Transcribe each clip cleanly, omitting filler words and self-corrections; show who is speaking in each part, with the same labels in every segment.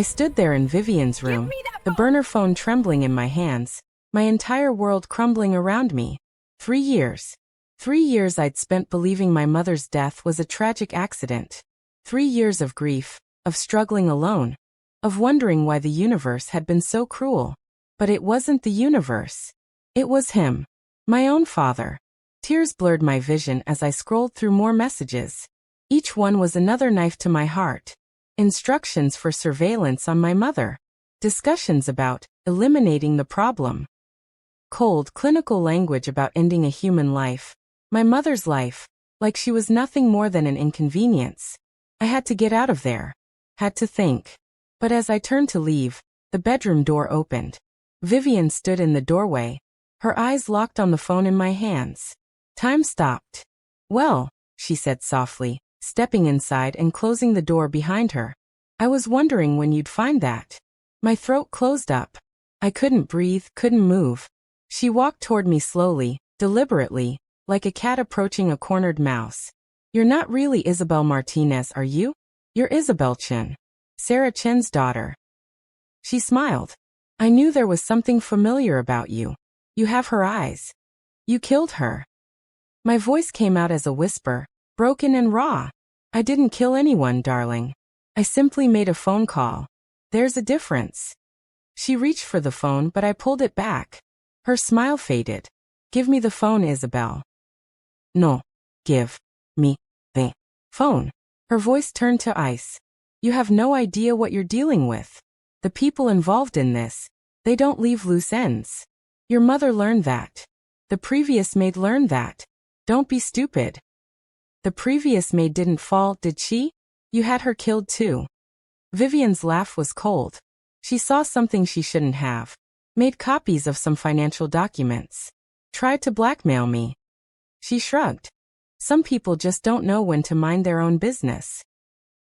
Speaker 1: I stood there in Vivienne's
Speaker 2: Give
Speaker 1: room,
Speaker 2: me that
Speaker 1: the
Speaker 2: phone!
Speaker 1: burner phone trembling in my hands, my entire world crumbling around me. 3 years. 3 years I'd spent believing my mother's death was a tragic accident. 3 years of grief, of struggling alone, of wondering why the universe had been so cruel. But it wasn't the universe. It was him. My own father. Tears blurred my vision as I scrolled through more messages. Each one was another knife to my heart. Instructions for surveillance on my mother. Discussions about eliminating the problem. Cold, clinical language about ending a human life. My mother's life, like she was nothing more than an inconvenience. I had to get out of there. Had to think. But as I turned to leave, the bedroom door opened. Vivienne stood in the doorway, her eyes locked on the phone in my hands. Time stopped. Well, she said softly, stepping inside and closing the door behind her. I was wondering when you'd find that. My throat closed up. I couldn't breathe, couldn't move. She walked toward me slowly, deliberately, like a cat approaching a cornered mouse. You're not really Isabelle Martinez, are you? You're Isabelle Chen. Sarah Chen's daughter. She smiled. I knew there was something familiar about you. You have her eyes. You killed her. My voice came out as a whisper, broken and raw. I didn't kill anyone, darling. I simply made a phone call. There's a difference. She reached for the phone, but I pulled it back. Her smile faded. Give me the phone, Isabelle. No. Give me the phone. Her voice turned to ice. You have no idea what you're dealing with. The people involved in this, they don't leave loose ends. Your mother learned that. The previous maid learned that. Don't be stupid. The previous maid didn't fall, did she? You had her killed too. Vivienne's laugh was cold. She saw something she shouldn't have. Made copies of some financial documents. Tried to blackmail me. She shrugged. Some people just don't know when to mind their own business.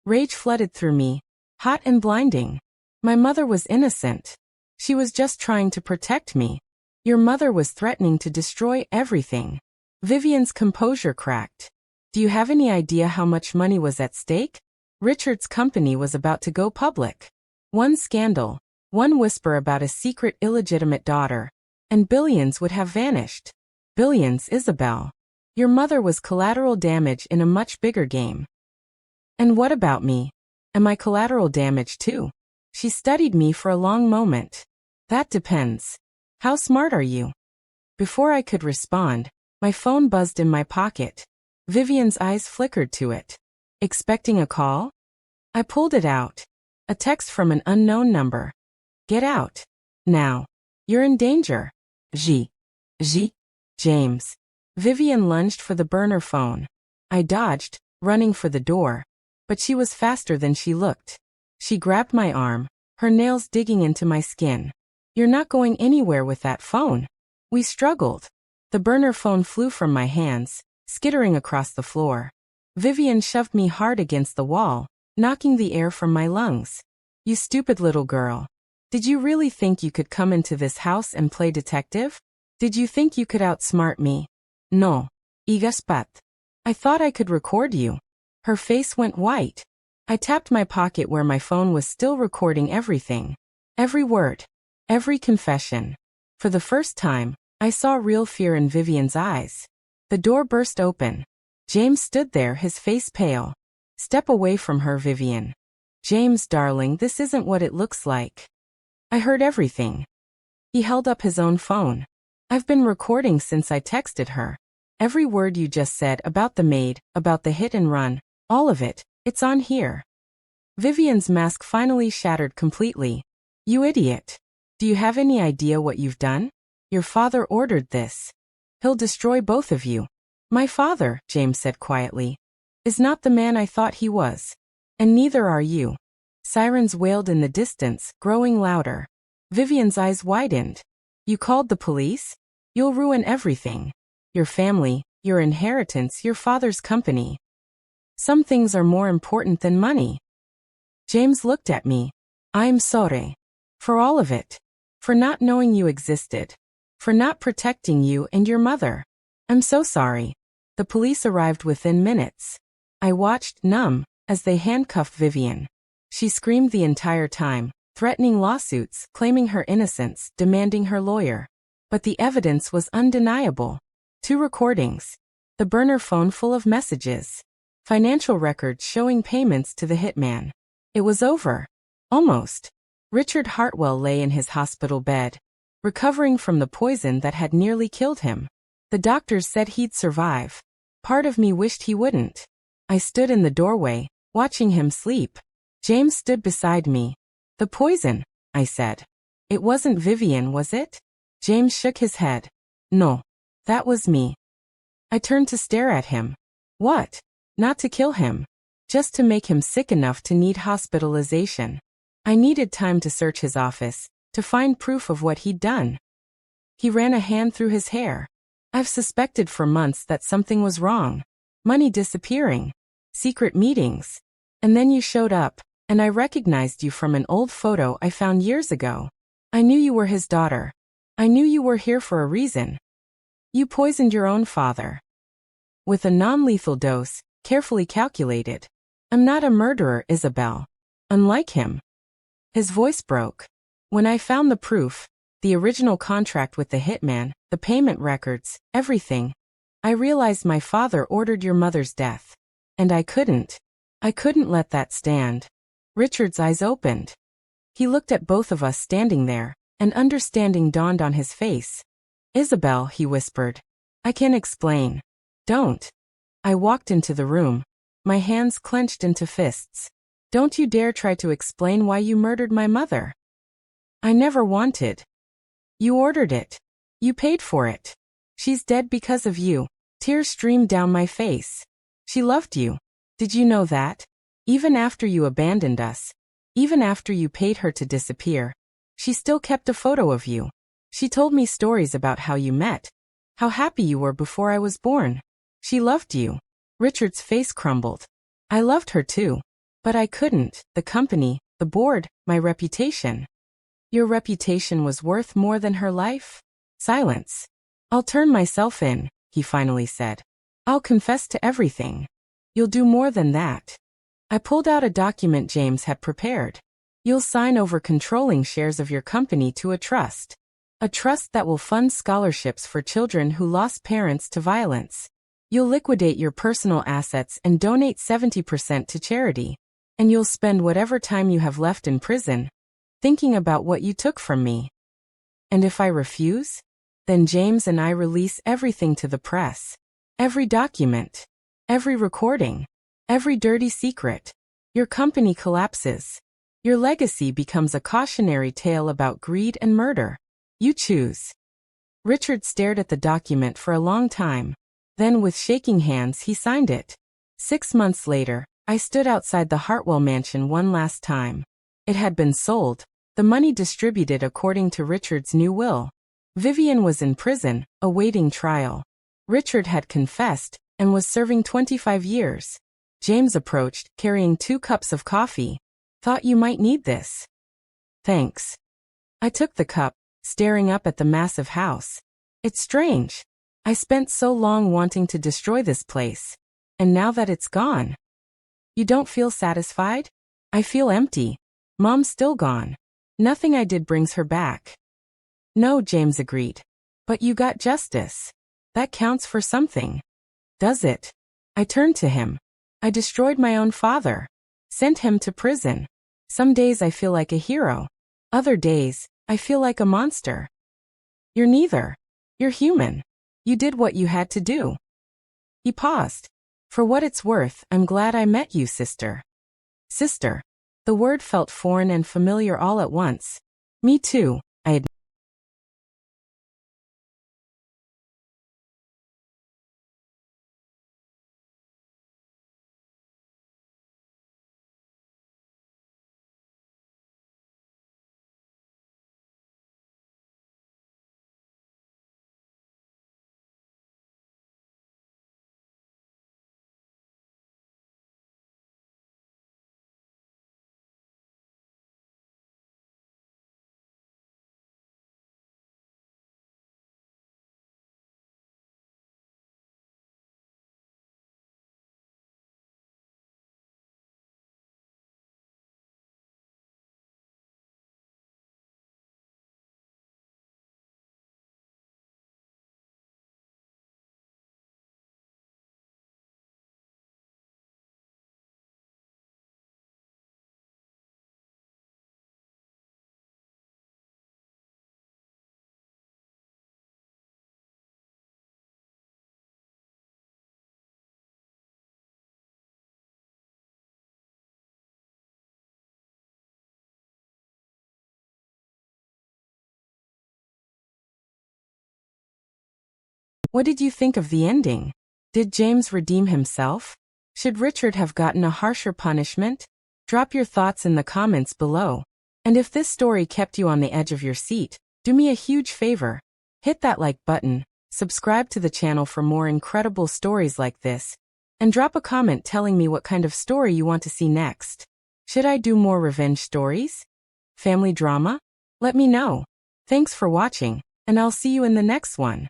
Speaker 1: Rage flooded through me, hot and blinding. My mother was innocent. She was just trying to protect me. Your mother was threatening to destroy everything. Vivienne's composure cracked. Do you have any idea how much money was at stake? Richard's company was about to go public. One scandal, one whisper about a secret illegitimate daughter, and billions would have vanished. Billions, Isabelle. Your mother was collateral damage in a much bigger game. And what about me? Am I collateral damage too? She studied me for a long moment. That depends. How smart are you? Before I could respond, my phone buzzed in my pocket. Vivienne's eyes flickered to it. Expecting a call? I pulled it out. A text from an unknown number. Get out. Now. You're in danger. James. Vivienne lunged for the burner phone. I dodged, running for the door. But she was faster than she looked. She grabbed my arm, her nails digging into my skin. You're not going anywhere with that phone. We struggled. The burner phone flew from my hands, skittering across the floor. Vivienne shoved me hard against the wall, knocking the air from my lungs. You stupid little girl. Did you really think you could come into this house and play detective? Did you think you could outsmart me? No. Igaspat. I thought I could record you. Her face went white. I tapped my pocket where my phone was still recording everything. Every word. Every confession. For the first time, I saw real fear in Vivienne's eyes. The door burst open. James stood there, his face pale. Step away from her, Vivienne. James, darling, this isn't what it looks like. I heard everything. He held up his own phone. I've been recording since I texted her. Every word you just said about the maid, about the hit and run, all of it, it's on here. Vivienne's mask finally shattered completely. You idiot. Do you have any idea what you've done? Your father ordered this. He'll destroy both of you. My father, James said quietly, is not the man I thought he was. And neither are you. Sirens wailed in the distance, growing louder. Vivienne's eyes widened. You called the police? You'll ruin everything. Your family, your inheritance, your father's company. Some things are more important than money. James looked at me. I'm sorry. For all of it. For not knowing you existed. For not protecting you and your mother. I'm so sorry. The police arrived within minutes. I watched, numb, as they handcuffed Vivienne. She screamed the entire time, threatening lawsuits, claiming her innocence, demanding her lawyer. But the evidence was undeniable. 2 recordings. The burner phone full of messages. Financial records showing payments to the hitman. It was over. Almost. Richard Hartwell lay in his hospital bed, recovering from the poison that had nearly killed him. The doctors said he'd survive. Part of me wished he wouldn't. I stood in the doorway, watching him sleep. James stood beside me. The poison, I said. It wasn't Vivienne, was it? James shook his head. No. That was me. I turned to stare at him. What? Not to kill him. Just to make him sick enough to need hospitalization. I needed time to search his office, to find proof of what he'd done. He ran a hand through his hair. I've suspected for months that something was wrong. Money disappearing. Secret meetings. And then you showed up, and I recognized you from an old photo I found years ago. I knew you were his daughter. I knew you were here for a reason. You poisoned your own father. With a non-lethal dose, carefully calculated. I'm not a murderer, Isabelle. Unlike him. His voice broke. When I found the proof, the original contract with the hitman, the payment records, everything, I realized my father ordered your mother's death. And I couldn't let that stand. Richard's eyes opened. He looked at both of us standing there, and understanding dawned on his face. Isabelle, he whispered. I can explain. Don't. I walked into the room, my hands clenched into fists. Don't you dare try to explain why you murdered my mother. I never wanted. You ordered it. You paid for it. She's dead because of you. Tears streamed down my face. She loved you. Did you know that? Even after you abandoned us, even after you paid her to disappear, she still kept a photo of you. She told me stories about how you met, how happy you were before I was born. She loved you. Richard's face crumbled. I loved her too. But I couldn't. The company, the board, my reputation. Your reputation was worth more than her life? Silence. I'll turn myself in, he finally said. I'll confess to everything. You'll do more than that. I pulled out a document James had prepared. You'll sign over controlling shares of your company to a trust. A trust that will fund scholarships for children who lost parents to violence. You'll liquidate your personal assets and donate 70% to charity. And you'll spend whatever time you have left in prison, thinking about what you took from me. And if I refuse? Then James and I release everything to the press. Every document. Every recording. Every dirty secret. Your company collapses. Your legacy becomes a cautionary tale about greed and murder. You choose. Richard stared at the document for a long time. Then with shaking hands he signed it. 6 months later, I stood outside the Hartwell mansion one last time. It had been sold, the money distributed according to Richard's new will. Vivienne was in prison, awaiting trial. Richard had confessed, and was serving 25 years. James approached, carrying 2 cups of coffee. Thought you might need this. Thanks. I took the cup, staring up at the massive house. It's strange. I spent so long wanting to destroy this place. And now that it's gone. You don't feel satisfied? I feel empty. Mom's still gone. Nothing I did brings her back. No, James agreed. But you got justice. That counts for something. Does it? I turned to him. I destroyed my own father. Sent him to prison. Some days I feel like a hero. Other days, I feel like a monster. You're neither. You're human. You did what you had to do. He paused. For what it's worth, I'm glad I met you, sister. Sister. The word felt foreign and familiar all at once. Me too, I admitted. What did you think of the ending? Did James redeem himself? Should Richard have gotten a harsher punishment? Drop your thoughts in the comments below. And if this story kept you on the edge of your seat, do me a huge favor. Hit that like button, subscribe to the channel for more incredible stories like this, and drop a comment telling me what kind of story you want to see next. Should I do more revenge stories? Family drama? Let me know. Thanks for watching, and I'll see you in the next one.